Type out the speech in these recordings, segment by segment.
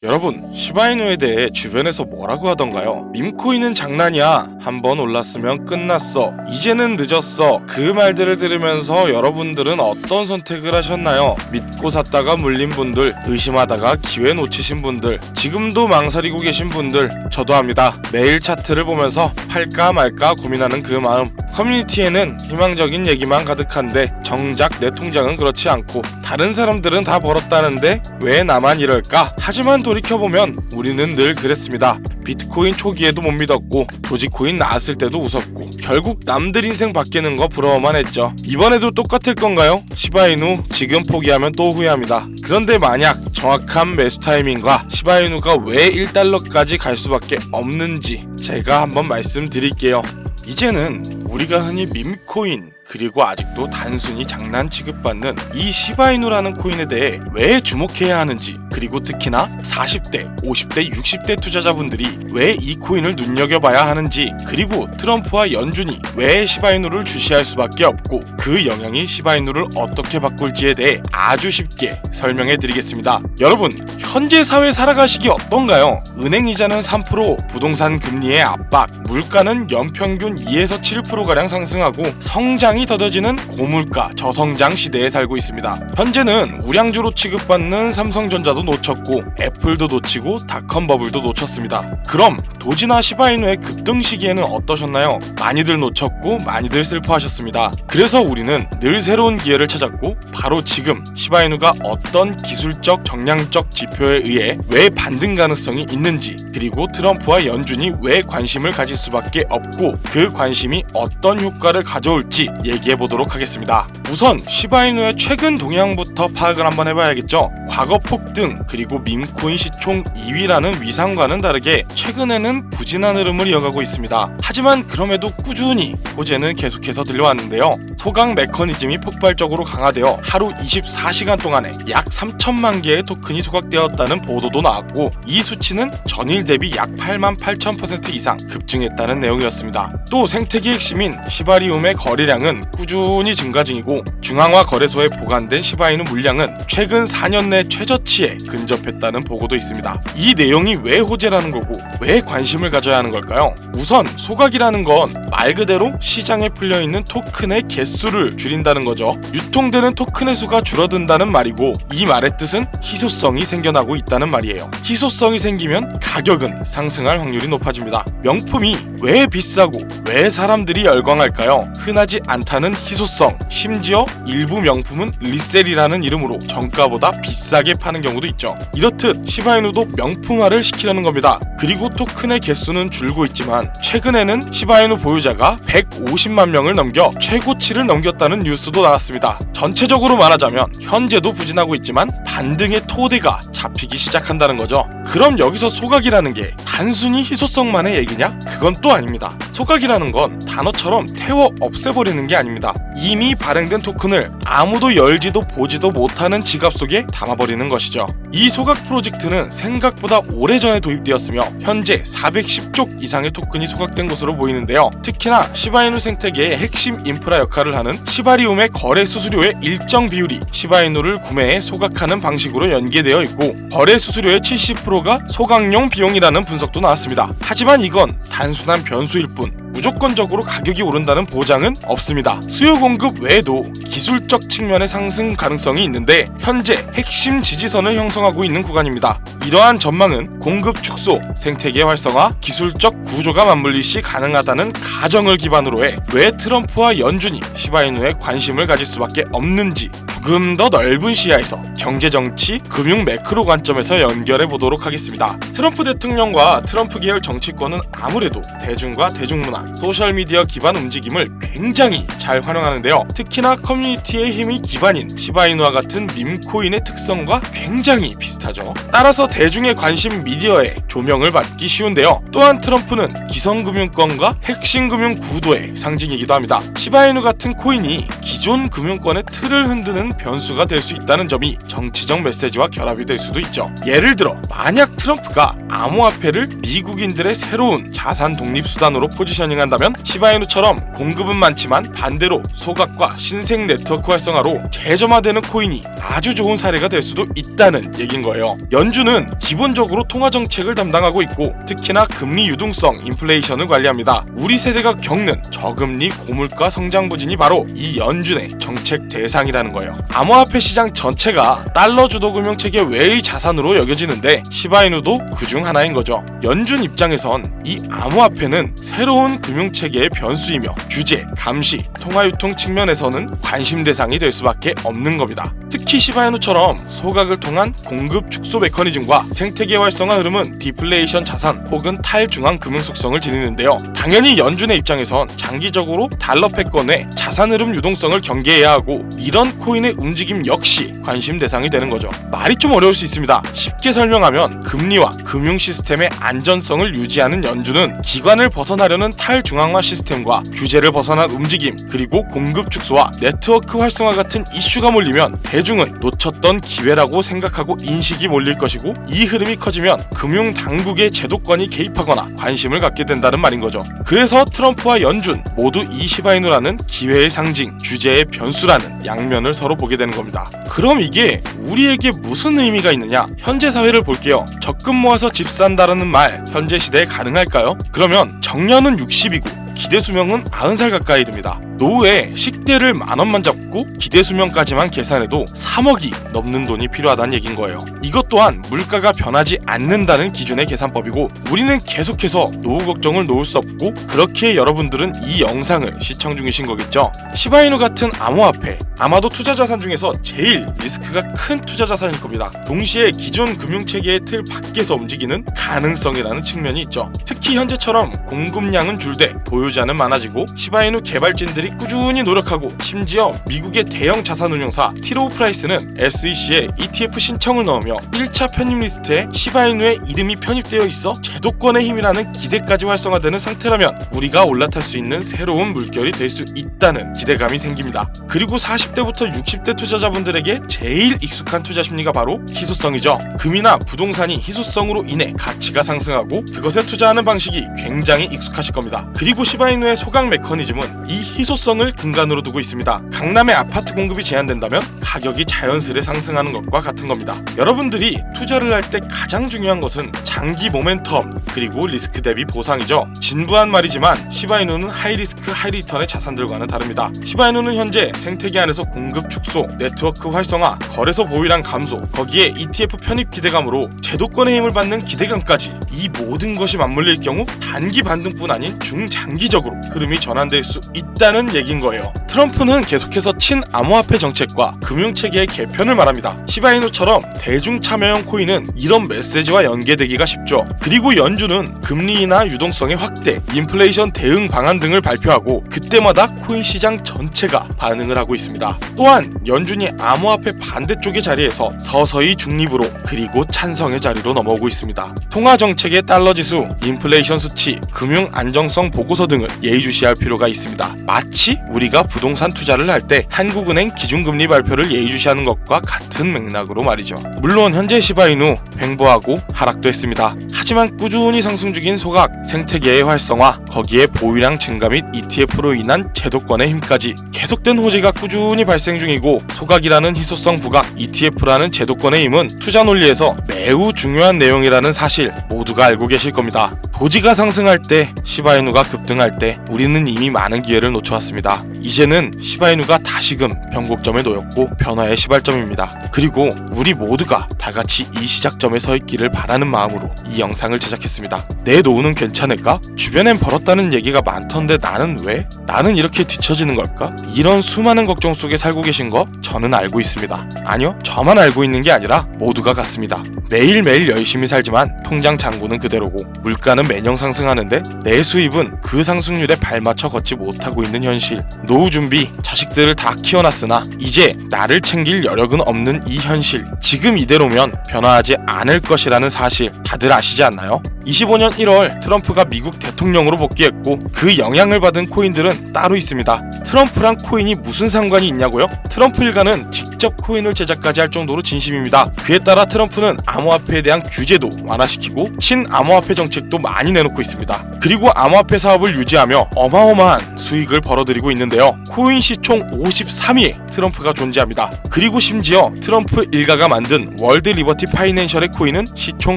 여러분, 시바이누에 대해 주변에서 뭐라고 하던가요? 밈코인은 장난이야. 한번 올랐으면 끝났어. 이제는 늦었어. 그 말들을 들으면서 여러분들은 어떤 선택을 하셨나요? 믿고 샀다가 물린 분들, 의심하다가 기회 놓치신 분들, 지금도 망설이고 계신 분들, 저도 합니다. 매일 차트를 보면서 팔까 말까 고민하는 그 마음. 커뮤니티에는 희망적인 얘기만 가득한데 정작 내 통장은 그렇지 않고 다른 사람들은 다 벌었다는데 왜 나만 이럴까? 하지만 돌이켜보면 우리는 늘 그랬습니다. 비트코인 초기에도 못 믿었고 도지코인 나왔을 때도 웃었고 결국 남들 인생 바뀌는 거 부러워만 했죠. 이번에도 똑같을 건가요? 시바이누 지금 포기하면 또 후회합니다. 그런데 만약 정확한 매수 타이밍과 시바이누가 왜 1달러까지 갈 수밖에 없는지 제가 한번 말씀드릴게요. 이제는 우리가 흔히 밈코인 그리고 아직도 단순히 장난 취급받는 이 시바이누라는 코인에 대해 왜 주목해야 하는지, 그리고 특히나 40대, 50대, 60대 투자자분들이 왜 이 코인을 눈여겨봐야 하는지, 그리고 트럼프와 연준이 왜 시바이누를 주시할 수밖에 없고 그 영향이 시바이누를 어떻게 바꿀지에 대해 아주 쉽게 설명해 드리겠습니다. 여러분, 현재 사회 살아가시기 어떤가요? 은행 이자는 3%, 부동산 금리의 압박, 물가는 연평균 2에서 7%가량 상승하고 성장이 더뎌지는 고물가, 저성장 시대에 살고 있습니다. 현재는 우량주로 취급받는 삼성전자도 놓쳤고 애플도 놓치고 닷컴 버블도 놓쳤습니다. 그럼 도지나 시바이누의 급등 시기에는 어떠셨나요? 많이들 놓쳤고 많이들 슬퍼하셨습니다. 그래서 우리는 늘 새로운 기회를 찾았고 바로 지금 시바이누가 어떤 기술적 정량적 지표에 의해 왜 반등 가능성이 있는지, 그리고 트럼프와 연준이 왜 관심을 가질 수밖에 없고 그 관심이 어떤 효과를 가져올지 얘기해보도록 하겠습니다. 우선 시바이누의 최근 동향부터 파악을 한번 해봐야겠죠. 과거 폭등 그리고 밈코인 시총 2위라는 위상과는 다르게 최근에는 부진한 흐름을 이어가고 있습니다. 하지만 그럼에도 꾸준히 호재는 계속해서 들려왔는데요. 소강 메커니즘이 폭발적으로 강화되어 하루 24시간 동안에 약 3천만 개의 토큰이 소각되었다는 보도도 나왔고 이 수치는 전일 대비 약 88,000% 이상 급증했다는 내용이었습니다. 또 생태계 핵심인 시바리움의 거래량은 꾸준히 증가 중이고 중앙화 거래소에 보관된 시바이누 물량은 최근 4년 내 최저치에 근접했다는 보고도 있습니다. 이 내용이 왜 호재라는 거고 왜 관심을 가져야 하는 걸까요? 우선 소각이라는 건 말 그대로 시장에 풀려있는 토큰의 개수를 줄인다는 거죠. 유통되는 토큰의 수가 줄어든다는 말이고 이 말의 뜻은 희소성이 생겨나고 있다는 말이에요. 희소성이 생기면 가격은 상승할 확률이 높아집니다. 명품이 왜 비싸고 왜 사람들이 열광할까요? 흔하지 않다는 희소성, 심지어 일부 명품은 리셀이라는 이름으로 정가보다 비싸게 파는 경우도 있죠. 이렇듯 시바이누도 명품화를 시키려는 겁니다. 그리고 토큰의 개수는 줄고 있지만 최근에는 시바이누 보유자가 150만 명을 넘겨 최고치를 넘겼다는 뉴스도 나왔습니다. 전체적으로 말하자면 현재도 부진하고 있지만 반등의 토대가 잡히기 시작한다는 거죠. 그럼 여기서 소각이라는 게 단순히 희소성만의 얘기냐? 그건 또 아닙니다. 소각이라는 건 단어처럼 태워 없애버리는 게 아닙니다. 이미 발행된 토큰을 아무도 열지도 보지도 못하는 지갑 속에 담아버리는 것이죠. 이 소각 프로젝트는 생각보다 오래전에 도입되었으며 현재 410쪽 이상의 토큰이 소각된 것으로 보이는데요. 특히나 시바이누 생태계의 핵심 인프라 역할을 하는 시바리움의 거래 수수료의 일정 비율이 시바이누를 구매해 소각하는 방식으로 연계되어 있고 거래 수수료의 70%가 소각용 비용이라는 분석도 나왔습니다. 하지만 이건 단순한 변수일 뿐 무조건적으로 가격이 오른다는 보장은 없습니다. 수요 공급 외에도 기술적 측면의 상승 가능성이 있는데 현재 핵심 지지선을 형성하고 있는 구간입니다. 이러한 전망은 공급 축소, 생태계 활성화, 기술적 구조가 맞물릴 시 가능하다는 가정을 기반으로 해 왜 트럼프와 연준이 시바이누에 관심을 가질 수밖에 없는지 조금 더 넓은 시야에서 경제, 정치, 금융 매크로 관점에서 연결해 보도록 하겠습니다. 트럼프 대통령과 트럼프 계열 정치권은 아무래도 대중과 대중문화, 소셜미디어 기반 움직임을 굉장히 잘 활용하는데요. 특히나 커뮤니티의 힘이 기반인 시바이누와 같은 밈코인의 특성과 굉장히 비슷하죠. 따라서 대중의 관심 미디어에 조명을 받기 쉬운데요. 또한 트럼프는 기성금융권과 핵심 금융 구도의 상징이기도 합니다. 시바이누 같은 코인이 기존 금융권의 틀을 흔드는 변수가 될 수 있다는 점이 정치적 메시지와 결합이 될 수도 있죠. 예를 들어 만약 트럼프가 암호화폐를 미국인들의 새로운 자산 독립 수단으로 포지셔닝한다면 시바이누처럼 공급은 많지만 반대로 소각과 신생 네트워크 활성화로 재점화되는 코인이 아주 좋은 사례가 될 수도 있다는 얘긴 거예요. 연준은 기본적으로 통화 정책을 담당하고 있고 특히나 금리 유동성 인플레이션을 관리합니다. 우리 세대가 겪는 저금리 고물가 성장 부진이 바로 이 연준의 정책 대상이라는 거예요. 암호화폐 시장 전체가 달러 주도 금융 체계 외의 자산으로 여겨지는데 시바이누도 그중 하나인 거죠. 연준 입장에선 이 암호화폐는 새로운 금융 체계의 변수이며 규제, 감시, 통화 유통 측면에서는 관심 대상이 될 수밖에 없는 겁니다. 특히 시바이누처럼 소각을 통한 공급 축소 메커니즘과 생태계 활성화 흐름은 디플레이션 자산 혹은 탈중앙 금융 속성을 지니는데요. 당연히 연준의 입장에선 장기적으로 달러 패권의 자산 흐름 유동성을 경계해야 하고 이런 코인의 움직임 역시 관심 대상이 되는 거죠. 말이 좀 어려울 수 있습니다. 쉽게 설명하면 금리와 금융 시스템의 안전성을 유지하는 연준은 기관을 벗어나려는 탈중앙화 시스템과 규제를 벗어난 움직임 그리고 공급 축소와 네트워크 활성화 같은 이슈가 몰리면 대중은 놓쳤던 기회라고 생각하고 인식이 몰릴 것이고 이 흐름이 커지면 금융 당국의 제도권이 개입하거나 관심을 갖게 된다는 말인 거죠. 그래서 트럼프와 연준 모두 이 시바이누라는 기회의 상징, 규제의 변수라는 양면을 서로 보게 되는 겁니다. 그럼 이게 우리에게 무슨 의미가 있느냐? 현재 사회를 볼게요. 적금 모아서 집 산다라는 말 현재 시대에 가능할까요? 그러면 정년은 60이고 기대 수명은 90살 가까이 됩니다. 노후에 식대를 10,000원만 잡고 기대 수명까지만 계산해도 3억이 넘는 돈이 필요하다는 얘긴 거예요. 이것 또한 물가가 변하지 않는다는 기준의 계산법이고 우리는 계속해서 노후 걱정을 놓을 수 없고 그렇게 여러분들은 이 영상을 시청 중이신 거겠죠. 시바이누 같은 암호화폐 아마도 투자자산 중에서 제일 리스크가 큰 투자자산일 겁니다. 동시에 기존 금융체계의 틀 밖에서 움직이는 가능성이라는 측면이 있죠. 특히 현재처럼 공급량은 줄되 보유자는 많아지고 시바이누 개발진들이 꾸준히 노력하고 심지어 미국의 대형 자산운용사 티로우 프라이스는 SEC에 ETF 신청을 넣으며 1차 편입 리스트에 시바이누의 이름이 편입되어 있어 제도권의 힘이라는 기대까지 활성화되는 상태라면 우리가 올라탈 수 있는 새로운 물결이 될 수 있다는 기대감이 생깁니다. 그리고 40대부터 60대 투자자분들에게 제일 익숙한 투자 심리가 바로 희소성이죠. 금이나 부동산이 희소성으로 인해 가치가 상승하고 그것에 투자하는 방식이 굉장히 익숙하실 겁니다. 그리고 시바이누의 소각 메커니즘은 이 희소성을 근간으로 두고 있습니다. 강남의 아파트 공급이 제한된다면 가격이 자연스레 상승하는 것과 같은 겁니다. 여러분들이 투자를 할 때 가장 중요한 것은 장기 모멘텀 그리고 리스크 대비 보상이죠. 진부한 말이지만 시바이누는 하이리스크 하이리턴의 자산들과는 다릅니다. 시바이누는 현재 생태계 안에서 공급 축소, 네트워크 활성화, 거래소 보유량 감소, 거기에 ETF 편입 기대감으로 제도권의 힘을 받는 기대감까지 이 모든 것이 맞물릴 경우 단기 반등뿐 아닌 중장기적으로 흐름이 전환될 수 있다는 얘긴 거예요. 트럼프는 계속해서 친암호화폐 정책과 금융체계의 개편을 말합니다. 시바이누처럼 대중 참여형 코인은 이런 메시지와 연계되기가 쉽죠. 그리고 연준은 금리나 유동성의 확대, 인플레이션 대응 방안 등을 발표하고 그때마다 코인 시장 전체가 반응을 하고 있습니다. 또한 연준이 암호화폐 반대쪽의 자리에서 서서히 중립으로 그리고 찬성의 자리로 넘어오고 있습니다. 통화 정책의 달러 지수, 인플레이션 수치, 금융 안정성 보고서 등을 예의주시할 필요가 있습니다. 마치 우리가 부동산 투자를 할 때 한국은행 기준금리 발표를 예의주시하는 것과 같은 맥락으로 말이죠. 물론 현재 시바이누 횡보하고 하락도 했습니다. 하지만 꾸준히 상승 중인 소각, 생태계의 활성화, 거기에 보유량 증가 및 ETF로 인한 제도권의 힘까지 계속된 호재가 꾸준히 발생 중이고 소각이라는 희소성 부각, ETF라는 제도권의 힘은 투자 논리에서 매우 중요한 내용이라는 사실 모두가 알고 계실 겁니다. 도지가 상승할 때, 시바이누가 급등할 때 우리는 이미 많은 기회를 놓쳐왔습니다. 이제는 시바이누가 다시금 변곡점에 놓였고 변화의 시발점입니다. 그리고 우리 모두가 다같이 이 시작점에 서 있기를 바라는 마음으로 이 영상을 제작했습니다. 내 노후는 괜찮을까? 주변엔 벌었다는 얘기가 많던데 나는 왜? 나는 이렇게 뒤처지는 걸까? 이런 수많은 걱정 속에 살고 계신 거 저는 알고 있습니다. 아니요, 저만 알고 있는 게 아니라 모두가 같습니다. 매일매일 열심히 살지만 통장 잔고는 그대로고 물가는 매년 상승하는데 내 수입은 그 상승률에 발맞춰 걷지 못하고 있는 현실. 노후 준비, 자식들을 다 키워놨으나 이제 나를 챙길 여력은 없는 이 현실. 지금 이대로면 변화하지 않을 것이라는 사실 다들 아시지 않나요? 25년 1월 트럼프가 미국 대통령으로 복귀했고 그 영향을 받은 코인들은 따로 있습니다. 트럼프랑 코인이 무슨 상관이 있냐고요? 트럼프 일가는 직접 코인을 제작까지 할 정도로 진심입니다. 그에 따라 트럼프는 암호화폐에 대한 규제도 완화시키고 친암호화폐 정책도 많이 내놓고 있습니다. 그리고 암호화폐 사업을 유지하며 어마어마한 수익을 벌어들이고 있는데요. 코인 시총 53위에 트럼프가 존재합니다. 그리고 심지어 트럼프 일가가 만든 월드 리버티 파이낸셜의 코인은 시총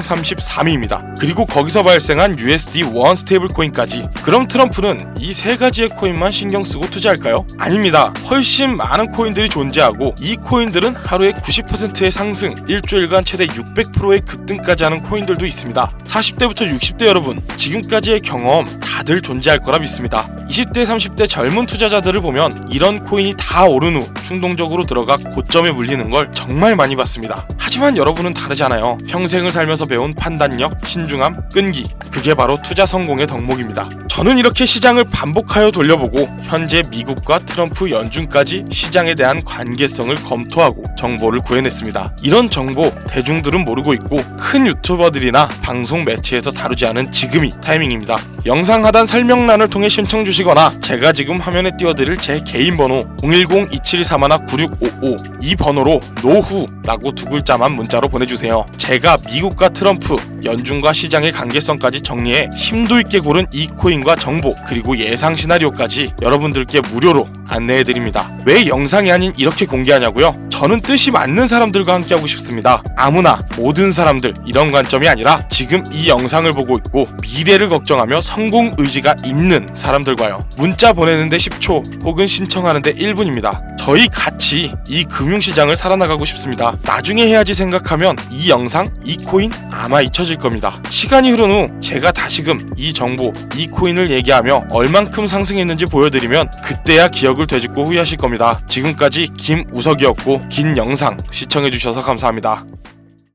33위입니다. 그리고 거기서 발생한 USD 원 스테이블 코인까지. 그럼 트럼프는 이 세 가지의 코인만 신경 쓰고 투자할까요? 아닙니다. 훨씬 많은 코인들이 존재하고 이 코인들은 하루에 90%의 상승, 일주일간 최대 600%의 급등까지 하는 코인들도 있습니다. 40대부터 60대 여러분, 지금까지의 경험 다들 존재할 거라 믿습니다. 20대, 30대 젊은 투자자들을 보면 이런 코인이 다 오른 후 충동적으로 들어가 고점에 물리는 걸 정말 많이 봤습니다. 하지만 여러분은 다르잖아요. 평생을 살면서 배운 판단력, 신중함, 끈기, 그게 바로 투자 성공의 덕목입니다. 저는 이렇게 시장을 반복하여 돌려보고 현재 미국과 트럼프 연준까지 시장에 대한 관계성을 검토하고 정보를 구해냈습니다. 이런 정보 대중들은 모르고 있고 큰 유튜버들이나 방송 매체에서 다루지 않은 지금이 타이밍입니다. 영상 하단 설명란을 통해 신청 주시거나 제가 지금 화면에 띄워드릴 제 개인 번호 010-2731-9655 이 번호로 노후라고 두 글자만 문자로 보내주세요. 제가 미국과 트럼프, 연준과 시장의 관계성까지 정리해 심도 있게 고른 이 코인과 정보 그리고 예상 시나리오까지 여러분들께 무료로 안내해드립니다. 왜 영상이 아닌 이렇게 공개하냐고요? 저는 뜻이 맞는 사람들과 함께하고 싶습니다. 아무나, 모든 사람들 이런 관점이 아니라 지금 이 영상을 보고 있고 미래를 걱정하며 성공 의지가 있는 사람들과요. 문자 보내는데 10초 혹은 신청하는데 1분입니다. 저희 같이 이 금융시장을 살아나가고 싶습니다. 나중에 해야지 생각하면 이 영상, 이 코인 아마 잊혀질 겁니다. 시간이 흐른 후 제가 다시금 이 정보, 이 코인을 얘기하며 얼만큼 상승했는지 보여드리면 그때야 기억을 되짚고 후회하실 겁니다. 지금까지 김우석이었고 긴 영상 시청해주셔서 감사합니다.